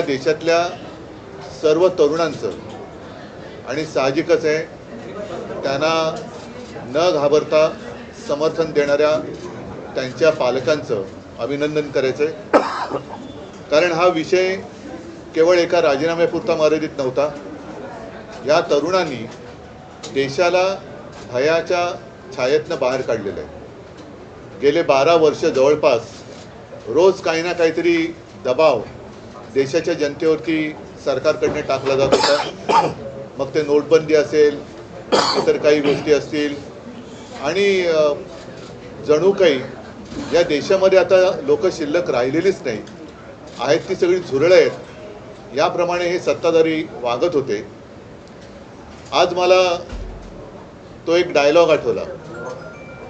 देशातल्या सर्व तरुणांचं आणि साहजिकच आहे त्यांना न घाबरता समर्थन देणाऱ्या त्यांच्या पालकांचं अभिनंदन करायचं आहे। कारण हा विषय केवळ एका राजीनाम्यापुरता मर्यादित नव्हता। या तरुणांनी देशाला भयाच्या छायेतनं बाहेर काढलेलं आहे। गेले 12 वर्ष जवळपास रोज काही ना काहीतरी दबाव देशाच्या जनतेवरती सरकारकडनं टाकला जात होता। मग ते नोटबंदी असेल, इतर काही गोष्टी असतील, आणि जणू काही या देशामध्ये आता लोक शिल्लक राहिलेलीच नाही आहेत, ती सगळी झुरळं आहेत, याप्रमाणे हे सत्ताधारी वागत होते। आज मला तो एक डायलॉग आठवला,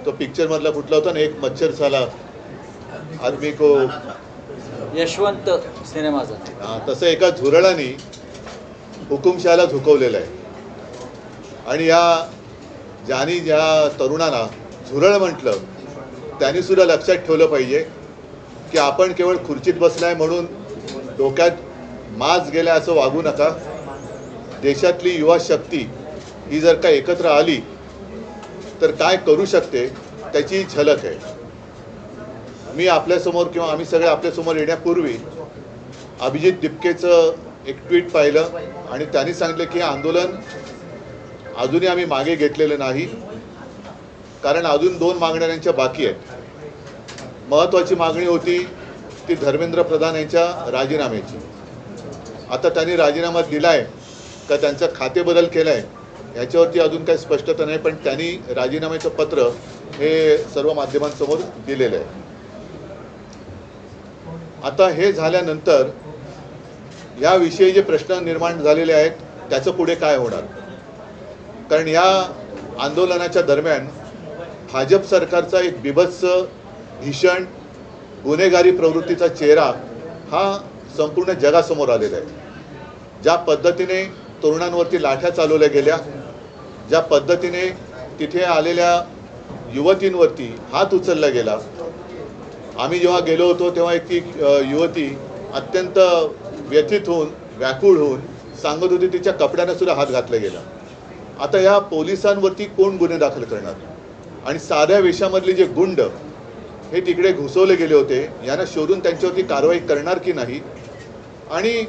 तो पिक्चरमधला कुठला होता ना, एक मच्छर साला आदमी को, यशवंत सिनेमाचा। तसं एका झुरळाने हुकुमशहाला झुकवलेलं आहे। आणि ज्या तरुणाला झुरळ म्हटलं त्यांनी सुद्धा लक्षात ठेवलं पाहिजे की आपण केवळ खुर्चीत बसलाय म्हणून डोक्यात माज गेला असं वागू नका। देशातली युवा शक्ती ही जर का एकत्र आली तर काय करू शकते त्याची झलक आहे। मी आपल्यासमोर किंवा आम्ही सगळे आपल्यासमोर येण्यापूर्वी अभिजित दिपकेचं एक ट्विट पाहिलं आणि त्यांनी सांगितलं की आंदोलन अजूनही आम्ही मागे घेतलेलं नाही, कारण अजून 2 मागण्या त्यांच्या बाकी आहेत। महत्त्वाची मागणी होती ती धर्मेंद्र प्रधान यांच्या राजीनाम्याची। आता त्यांनी राजीनामा दिलाय का त्यांचा खाते बदल केलाय याच्यावरती अजून काही स्पष्टता नाही, पण त्यांनी राजीनाम्याचं पत्र हे सर्व माध्यमांसमोर दिलेलं आहे। आता हे झाल्यानंतर याविषयी जे प्रश्न निर्माण झालेले आहेत त्याचं पुढे काय होणार, कारण या आंदोलनाच्या दरम्यान भाजप सरकारचा एक बिभत्स भीषण गुन्हेगारी प्रवृत्तीचा चेहरा हा संपूर्ण जगासमोर आलेला आहे। ज्या पद्धतीने तरुणांवरती लाठ्या चालवल्या गेल्या, ज्या पद्धतीने तिथे आलेल्या युवतींवरती हात उचलला गेला। आम्ही जेव्हा गेलो होतो तेव्हा एक ती युवती अत्यंत व्यथित होऊन व्याकुळ होऊन सांगत होती तिच्या कपड्यांना सुद्धा हात घातला गेला। आता या पोलिसांवरती कोण गुन्हे दाखल करणार, आणि साध्या वेशामधले जे गुंड हे तिकडे घुसवले गेले होते यांना शोधून त्यांच्यावरती कारवाई करणार की नाही, आणि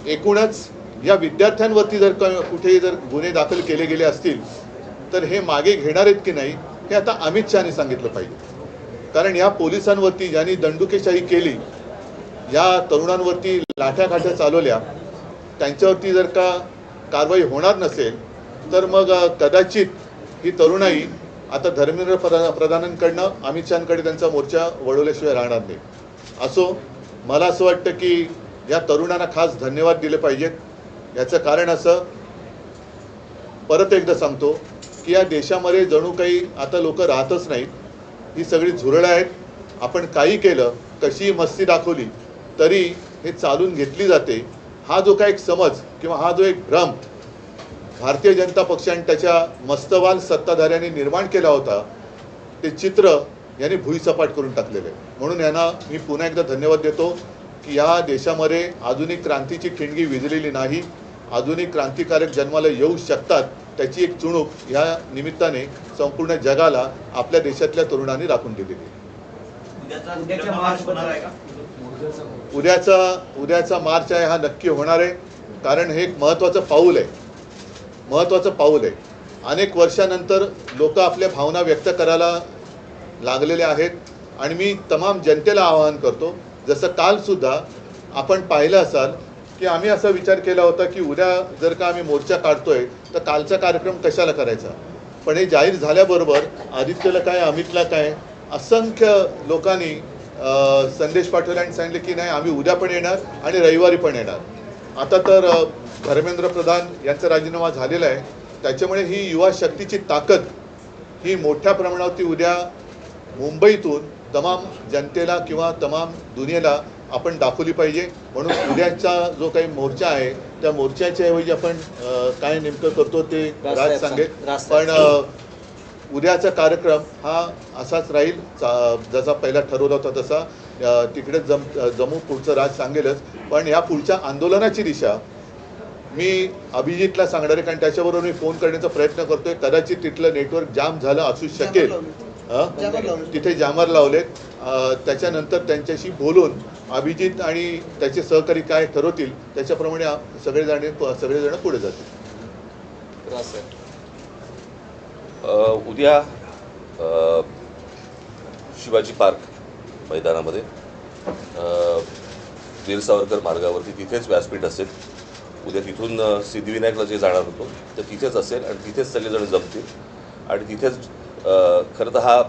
एकूणच या विद्यार्थ्यांवरती जर कुठेही जर गुन्हे दाखल केले गेले असतील तर हे मागे घेणार आहेत की नाही हे आता अमित शहाने सांगितलं पाहिजे। कारण या पोलिसांवरती ज्यांनी दंडुकेशाही केली, या तरुणांवरती लाठ्याकाठ्या चालवल्या, त्यांच्यावरती जर का कारवाई होणार नसेल तर मग कदाचित ही तरुणाई आता धर्मेंद्र प्रधानांकडनं अमित शहांकडे त्यांचा मोर्चा वळवल्याशिवाय राहणार नाही। असो, मला असं वाटतं की या तरुणांना खास धन्यवाद दिले पाहिजेत। याचं कारण असं, परत एकदा सांगतो की या देशामध्ये जणू काही आता लोक राहतच नाहीत, ही सगळी झुरळं आहेत। आपण काही केलं, कशी मस्ती दाखवली तरी हे चालून घेतली जाते। हा जो काही एक समज किंवा हा जो एक भ्रम भारतीय जनता पक्षाने त्याच्या मस्तवाल सत्ताधाऱ्यांनी निर्माण केला होता, ते चित्र यांनी भुईसपाट करून टाकलेलं आहे। म्हणून यांना मी पुन्हा एकदा धन्यवाद देतो की या देशामध्ये आधुनिक क्रांतीची ठिणगी विझलेली नाही, आधुनिक क्रांतिकारक जन्माला येऊ शकतात त्याची एक चुणूक या निमित्ताने संपूर्ण जगाला आपल्या देशातल्या तरुणांनी राखून दिलेली आहे। उद्याचा मार्च आहे हा नक्की होणार आहे, कारण हे एक महत्त्वाचं पाऊल आहे। अनेक वर्षानंतर लोक आपल्या भावना व्यक्त करायला लागलेले आहेत, आणि मी तमाम जनतेला आवाहन करतो, जसं काल सुद्धा आपण पाहिलं असाल की आम्ही असा विचार केला होता की उद्या जर का आम्ही मोर्चा काढतोय तर कालचा कार्यक्रम कशाला करायचा, पण हे जाहीर झाल्याबरोबर आदित्यला काय, अमितला काय, असंख्य लोकांनी संदेश पाठवले आणि सांगितले की नाही, आम्ही उद्या पण येणार आणि रविवारी पण येणार। आता तर धर्मेंद्र प्रधान यांचा राजीनामा झालेला आहे, त्याच्यामुळे ही युवा शक्तीची ताकद ही मोठ्या प्रमाणावरती उद्या मुंबईतून तमाम जनतेला किंवा तमाम दुनियेला आपण दाखवली पाहिजे। म्हणून उद्याचा जो काही मोर्चा आहे त्या मोर्चाच्या ऐवजी आपण काय नेमकं करतो ते राज सांगेल, पण उद्याचा कार्यक्रम हा असाच राहील जसा पहिला ठरवला होता तसा। तिकडे जमू, पुढचं राज सांगेलच. पण या पुढच्या आंदोलनाची दिशा मी अभिजितला सांगणार आहे, कारण त्याच्याबरोबर मी फोन करण्याचा प्रयत्न करतोय. कदाचित तिथलं नेटवर्क जाम झालं असू शकेल. तिथे जामर लावलेत. त्याच्यानंतर त्यांच्याशी बोलून अभिजित आणि त्याचे सहकारी काय ठरवतील त्याच्याप्रमाणे सगळेजण पुढे जातील. उद्या शिवाजी पार्क मैदानामध्ये वीर सावरकर मार्गावरती तिथेच व्यासपीठ असेल. उद्या तिथून सिद्धिविनायकला जे जाणार होतो तर तिथेच असेल आणि तिथेच सगळेजण जमतील आणि तिथेच खरं तर हा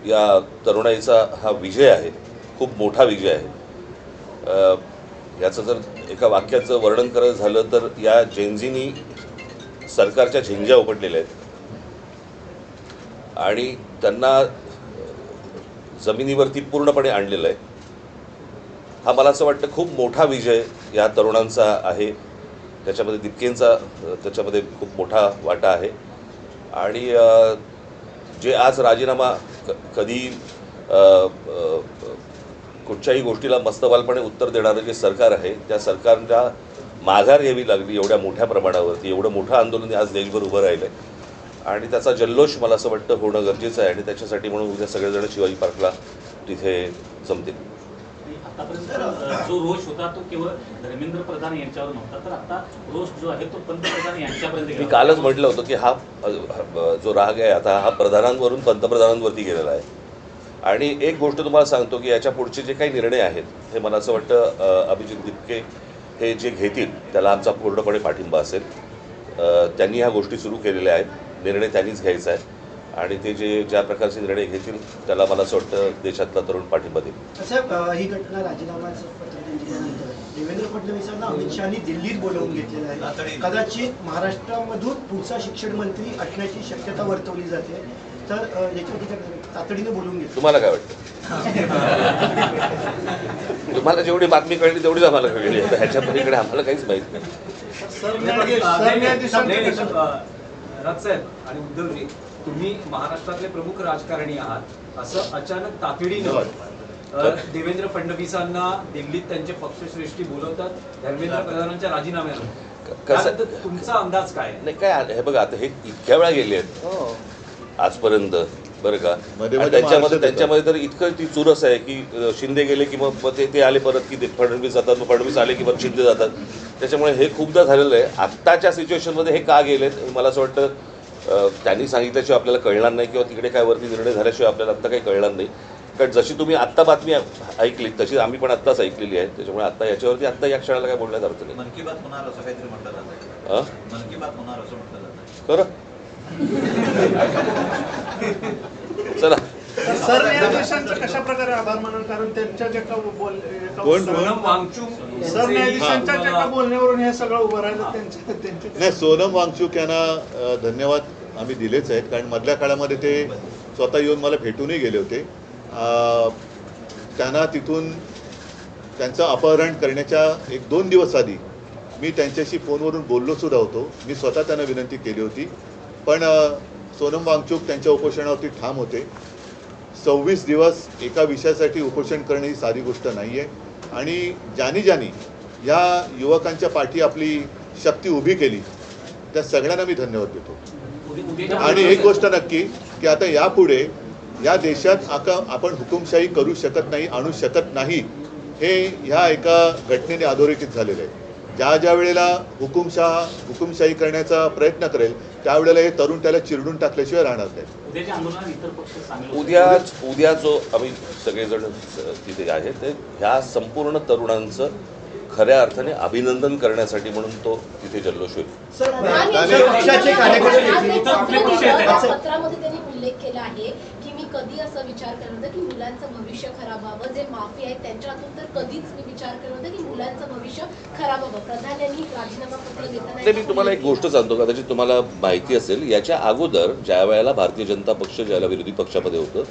या तरुणाईचा हा विजय आहे, खूप मोठा विजय आहे. याचं जर एका वाक्याचं वर्णन करायचं झालं तर या जेनझीनी सरकारच्या झिंज्या उपटलेल्या आहेत आणि त्यांना जमिनीवरती पूर्णपणे आणलेलं आहे. हा मला असं वाटतं खूप मोठा विजय या तरुणांचा आहे. त्याच्यामध्ये दिपकेंचा त्याच्यामध्ये खूप मोठा वाटा आहे आणि जे आज राजीनामा कधी कुठच्याही गोष्टीला मस्तवालपणे उत्तर देणारं जे सरकार आहे त्या सरकारला माघार घ्यावी लागली एवढ्या मोठ्या प्रमाणावरती. एवढं मोठं आंदोलन आज देशभर उभं राहिलं आहे आणि त्याचा जल्लोष मला असं वाटतं होणं गरजेचं आहे आणि त्याच्यासाठी म्हणून उद्या सगळेजण शिवाजी पार्कला तिथे जमतील. आतापर्यंत जो रोष होता तो केवळ धर्मेंद्र प्रधान यांच्यावर नव्हता, तर आता रोष जो आहे तो पंतप्रधान यांच्यापर्यंत मी गेला. कालच म्हटलं होतं की हा जो राग आहे आता हा प्रधानांवरून पंतप्रधानांवरती गेलेला आहे. आणि एक गोष्ट तुम्हाला सांगतो की याच्या पुढचे जे काही निर्णय आहेत हे मला असं वाटतं अभिजित दिपके हे जे घेतील त्याला आमचा पूर्णपणे पाठिंबा असेल. त्यांनी ह्या गोष्टी सुरू केलेल्या आहेत, निर्णय त्यांनीच घ्यायचा आहे आणि ते ज्या प्रकारचे निर्णय घेतील त्याला मला असं वाटतं देशातला तरुण पाठिंबा देईल. साहेब, ही घटना राजीनामाचं पत्र दिल्यानंतर देवेंद्र फडणवीसांना अमित शहानी दिल्लीत बोलावून घेतलेलं आहे. कदाचित महाराष्ट्रामधून पुढचा शिक्षण मंत्री असण्याची शक्यता वर्तवली जाते, तर याच्यावरती तातडीने बोलवून घेतलं. तुम्हाला काय वाटतं? तुम्हाला जेवढी बातमी कळली तेवढीच आम्हाला कळली आहे. ह्याच्या पलीकडे आम्हाला काहीच माहीत नाही. राजसाहेब आणि उद्धवजी, तुम्ही महाराष्ट्रातले प्रमुख राजकारणी आहात, असं अचानक तातडीनं देवेंद्र फडणवीसांना दिल्लीत त्यांचे पक्षश्रेष्ठी बोलवतात धर्मेंद्र प्रधानांच्या राजीनाम्यावर. तुमचा अंदाज काय? नाही काय हे बघा, आता हे इतक्या वेळा गेले आहेत आजपर्यंत बरं का. त्यांच्यामध्ये तर इतकं ती चुरस आहे की शिंदे गेले की मग ते आले परत की फडणवीस जातात, मग फडणवीस आले की परत शिंदे जातात. त्याच्यामुळे हे खूपदा झालेलं आहे. आत्ताच्या सिच्युएशनमध्ये हे का गेलेत मला असं वाटतं त्यांनी सांगितल्याशिवाय आपल्याला कळणार नाही किंवा तिकडे काय वरती निर्णय झाल्याशिवाय आपल्याला आत्ता काही कळणार नाही. कारण जशी तुम्ही आत्ता बातमी ऐकली तशी आम्ही पण आत्ताच ऐकलेली आहे. त्याच्यामुळे आत्ता याच्यावरती आत्ता या क्षणाला काय बोलण्यात अर्थ नाही. मन की बात होणार असं काहीतरी म्हटलं जातं. मन की बात होणार असं म्हटलं जातं. खरं चला. सरन्यायाधीशांचा कशा प्रकारे आभार मानाल, कारण त्यांच्या जे का सरन्यायाधीशांच्या जे का बोलण्यावरून हे सगळं उभं राहिलं त्यांचे नाही, सोनम वांगचूक यांना धन्यवाद आम्ही दिलेच आहेत. कारण मधल्या काळामध्ये ते स्वतः येऊन मला भेटूनही गेले होते. त्यांना तिथून त्यांचं अपहरण करण्याच्या 1-2 दिवस आधी मी त्यांच्याशी फोनवरून बोललो सुद्धा होतो. मी स्वतः त्यांना विनंती केली होती, पण सोनम वांगचूक त्यांच्या उपोषणावरती ठाम होते. 26 दिवस एका विषयासाठी उपोषण करणे ही साधी गोष्ट नाही आहे आणि ज्यांनी या युवकांच्या पाठी आपली शक्ती उभी केली त्या सगळ्यांना मी धन्यवाद देतो. आणि एक गोष्ट नक्की की आता यापुढे या देशात आपण हुकुमशाही करू शकत नाही, आणू शकत नाही, हे ह्या एका घटनेने अधोरेखित झालेलं आहे. ज्या वेळेला हुकुमशाही करण्याचा प्रयत्न करेल त्यावेळेला हे तरुण त्याला चिरडून टाकल्याशिवाय राहणार नाही. उद्या जो आम्ही सगळेजण तिथे आहे ते ह्या संपूर्ण तरुणांचं खऱ्या अर्थाने अभिनंदन करण्यासाठी म्हणून तो तिथे जल्लोष होईल. पत्रामध्ये त्यांनी उल्लेख केला आहे की मी कधी असं विचार करत होतं की मुलांचं भविष्य खराब व्हावं, जे माफी आहेत त्यांच्या हातून तर कधीच मी विचार करत होतं की मुलांचं भविष्य खराब व्हावं. प्रधान यांनी राजीनामा पत्र देताना मी तुम्हाला एक गोष्ट सांगतो, कदाचित तुम्हाला माहिती असेल, याच्या अगोदर ज्या वेळेला भारतीय जनता पक्ष ज्याला विरोधी पक्षामध्ये होतं,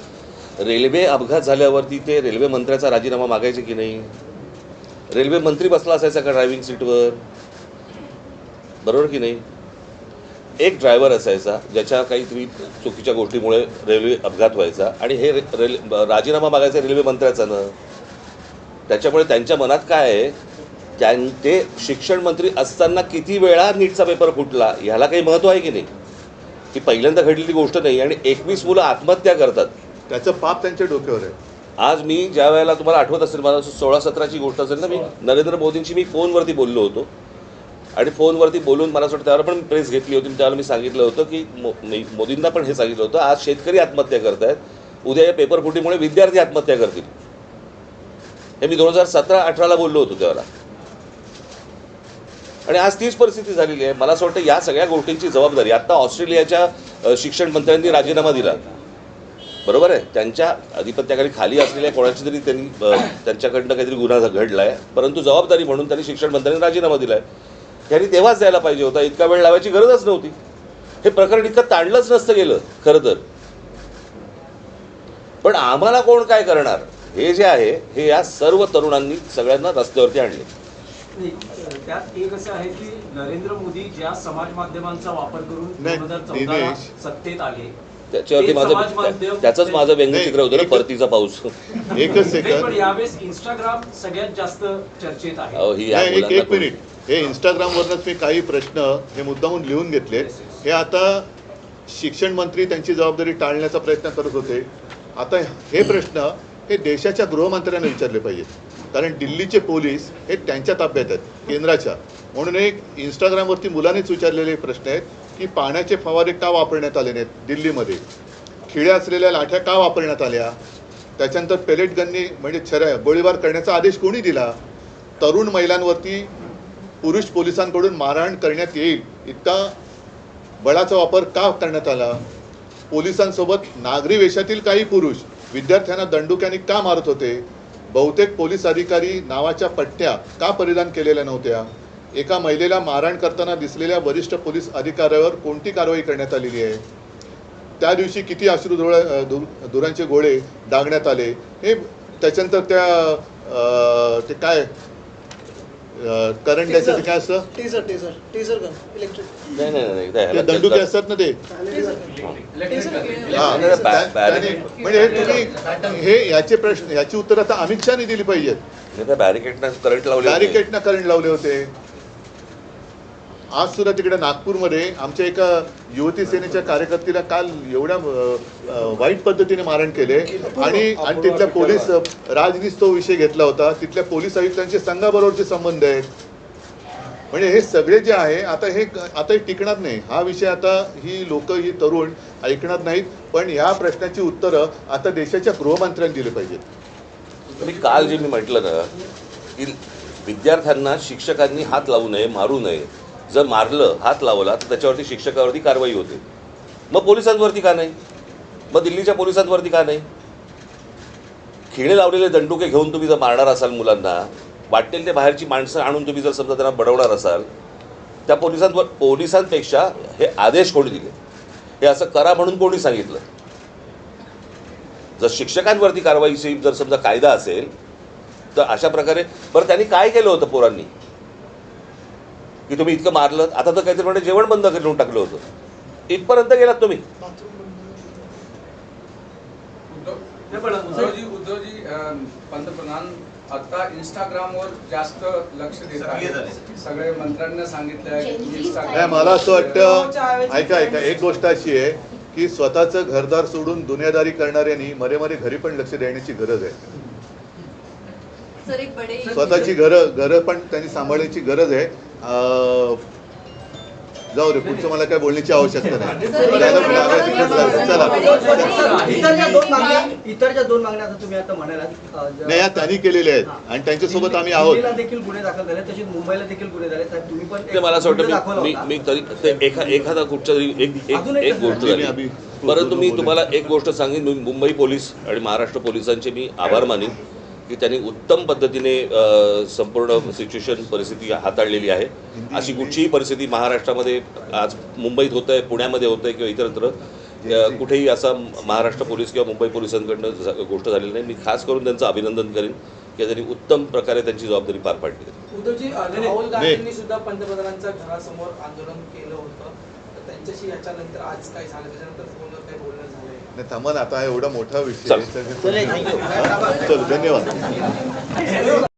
रेल्वे अपघात झाल्यावरती ते रेल्वे मंत्र्याचा राजीनामा मागायचे की नाही? रेल्वे मंत्री बसला असायचा का ड्रायव्हिंग सीटवर? बरोबर की नाही? एक ड्रायव्हर असायचा ज्याच्या काहीतरी चुकीच्या गोष्टीमुळे रेल्वे अपघात व्हायचा आणि हे राजीनामा मागायचा रेल्वे मंत्र्याचा ना. त्याच्यामुळे त्यांच्या मनात काय आहे, ते शिक्षण मंत्री असताना किती वेळा नीटचा पेपर फुटला ह्याला काही महत्त्व आहे की नाही? ही पहिल्यांदा घडलेली गोष्ट नाही. आणि 21 मुलं आत्महत्या करतात, त्याचं पाप त्यांच्या डोक्यावर आहे. आज मी ज्या वेळेला तुम्हाला आठवत असेल, मला 16-17ची गोष्ट असेल ना, मी नरेंद्र मोदींशी मी फोनवरती बोललो होतो आणि फोनवरती बोलून मला असं वाटतं त्यावर पण प्रेस घेतली होती. त्यावेळेला मी सांगितलं होतं की मोदींना पण हे सांगितलं होतं, आज शेतकरी आत्महत्या करत आहेत, उद्या या पेपर फुटीमुळे विद्यार्थी आत्महत्या करतील. हे मी 2017-18ला बोललो होतो त्यावेळेला. आणि आज तीच परिस्थिती झालेली आहे. मला असं वाटतं या सगळ्या गोष्टींची जबाबदारी आता ऑस्ट्रेलियाच्या शिक्षण मंत्र्यांनी राजीनामा दिला, बरोबर आहे, त्यांच्या अधिपत्याखाली खाली असलेल्या कोणाची तरी त्यांनी त्यांच्याकडनं काहीतरी गुन्हा घडला आहे, परंतु जबाबदारी म्हणून त्यांनी शिक्षण मंत्र्यांनी राजीनामा दिला आहे. त्यांनी तेव्हाच द्यायला पाहिजे होता, इतका वेळ लावायची गरजच नव्हती. हे प्रकरण इतकं ताणलंच नसतं गेलं खरं तर. पण आम्हाला कोण काय करणार हे जे आहे हे या सर्व तरुणांनी सगळ्यांना रस्त्यावरती आणले. त्यात एक असं आहे की नरेंद्र मोदी ज्या समाज माध्यमांचा वापर करून नाही, 2014 दिनेश, सत्तेत आले, त्याच्यावरती त्याचंच माझं व्यंगचित्र होतं ना, परतीचा पाऊस. एकच नाही, सेकंद, पण यावेळेस इंस्टाग्राम सगळ्यात जास्त चर्चेत आहे. अहो, ही या नाही, मुलांना एक मिनिट. हे इंस्टाग्रामवरनंच मी काही प्रश्न हे मुद्दामून लिहून घेतले. हे आता शिक्षण मंत्री त्यांची जबाबदारी टाळण्याचा प्रयत्न करत होते. आता हे प्रश्न हे देशाच्या गृहमंत्र्यांना विचारले पाहिजेत, कारण दिल्लीचे पोलीस हे त्यांच्या ताब्यात आहेत, केंद्राच्या. म्हणून एक इंस्टाग्रामवरती मुलांनीच विचारलेले प्रश्न आहेत की पाण्याचे फवारे का वापरण्यात आले नाहीत दिल्लीमध्ये, खिळ्या असलेल्या लाठ्या का वापरण्यात आल्या, त्याच्यानंतर पेलेट गननी म्हणजे गोळीबार करण्याचा आदेश कोणी दिला, तरुण महिलांवरती पुरुष पोलिसांकडून मारहाण करण्यात येईल इतका बळाचा वापर का करण्यात आला, पोलिसांसोबत नागरी वेशातील काही पुरुष विद्यार्थ्यांना दंडुक्याने का मारत होते, बहुतेक पोलीस अधिकारी नावाच्या पट्ट्या का परिधान केलेल्या नव्हत्या, एका महिलेला मारहाण करताना दिसलेल्या वरिष्ठ पोलीस अधिकाऱ्यावर कोणती कारवाई करण्यात आलेली आहे, त्या दिवशी किती धुरांचे गोळे डागण्यात आले, हे त्याच्यानंतर ते काय करंट द्यायचं ते काय असतं, नाही दंडुके असतात ना ते, म्हणजे हे तुम्ही हे याचे प्रश्न याची उत्तर आता अमित शहानी दिली पाहिजेत. बॅरिकेडनं करंट लावले होते. आज सुद्धा तिकडे नागपूरमध्ये आमच्या एका युवती सेनेच्या कार्यकर्त्याला काल एवढ्या वाईट पद्धतीने मारण केले आणि तिथल्या पोलीस राजनीस तो विषय घेतला होता. तिथल्या पोलीस आयुक्तांचे संघाबरोबरचे संबंध आहेत. म्हणजे हे सगळे जे आहे आता हे टिकणार नाही. हा विषय आता ही लोक ही तरुण ऐकणार नाहीत. पण ह्या प्रश्नाची उत्तरं आता देशाच्या गृहमंत्र्यांनी दिली पाहिजेत. मी काल जे मी म्हटलं ना की विद्यार्थ्यांना शिक्षकांनी हात लावू नये, मारू नये. जर मारलं, हात लावला तर त्याच्यावरती शिक्षकावरती कारवाई होते. मग पोलिसांवरती का नाही? मग दिल्लीच्या पोलिसांवरती का नाही? खिळे लावलेले दंडुके घेऊन तुम्ही जर मारणार असाल मुलांना, वाटेल ते बाहेरची माणसं आणून तुम्ही जर समजा त्यांना बडवणार असाल, त्या पोलिसांपेक्षा हे आदेश कोणी दिले, हे असं करा म्हणून कोणी सांगितलं? जर शिक्षकांवरती कारवाईची जर समजा कायदा असेल तर अशा प्रकारे बरं त्यांनी काय केलं होतं पोरांनी की तुम्ही इतकं मारलं? आता तर काहीतरी म्हणजे जेवण बंद करून टाकलं होतं. इथपर्यंत गेलात तुम्ही. उद्धवजी पंतप्रधान आता इंस्टाग्रामवर जास्त लक्ष देत आहेत. सगळे मंत्र्यांना सांगितलंय. मला असं वाटतं, ऐका एक गोष्ट अशी आहे की स्वतःचं घरदार सोडून दुनियादारी करणाऱ्यांनी मरे घरी पण लक्ष देण्याची गरज आहे. स्वतःची घरं पण त्यांनी सांभाळण्याची गरज आहे. जाऊ रे, पुढचं मला काय बोलण्याची आवश्यकता नाही. इतर ज्या दोन मागण्या तुम्ही आता म्हणालात नाही, या त्यांनी केलेल्या आहेत आणि त्यांच्यासोबत आम्ही आहोत. देखील गुन्हे दाखल झाले, तसेच मुंबईला देखील गुन्हे झाले. तुम्ही पण ते मला असं वाटतं मी तरी एखादा कुठच्या तरी एक गोष्ट झाली. परंतु मी तुम्हाला एक गोष्ट सांगेन, मुंबई पोलीस आणि महाराष्ट्र पोलिसांचे मी आभार मानेन की त्यांनी उत्तम पद्धतीने संपूर्ण सिच्युएशन परिस्थिती हाताळलेली आहे. अशी कुठचीही परिस्थिती महाराष्ट्रामध्ये आज मुंबईत होत आहे, पुण्यामध्ये होत आहे किंवा इतरत्र कुठेही असा महाराष्ट्र पोलीस किंवा मुंबई पोलिसांकडनं गोष्ट झालेली नाही. मी खास करून त्यांचं अभिनंदन करेन की त्यांनी उत्तम प्रकारे त्यांची जबाबदारी पार पाडली. उद्धवजी, राहुल गांधींनी सुद्धा पंतप्रधानांच्या घरासमोर आंदोलन केलं होतं. त्यांच्याशी याच्यानंतर आज काय झालं, त्याच्यानंतर फोनवर काही बोलणं झालंय? नाही थांबा ना, आता एवढा मोठा विषय चल. आहे, तर- चल धन्यवाद.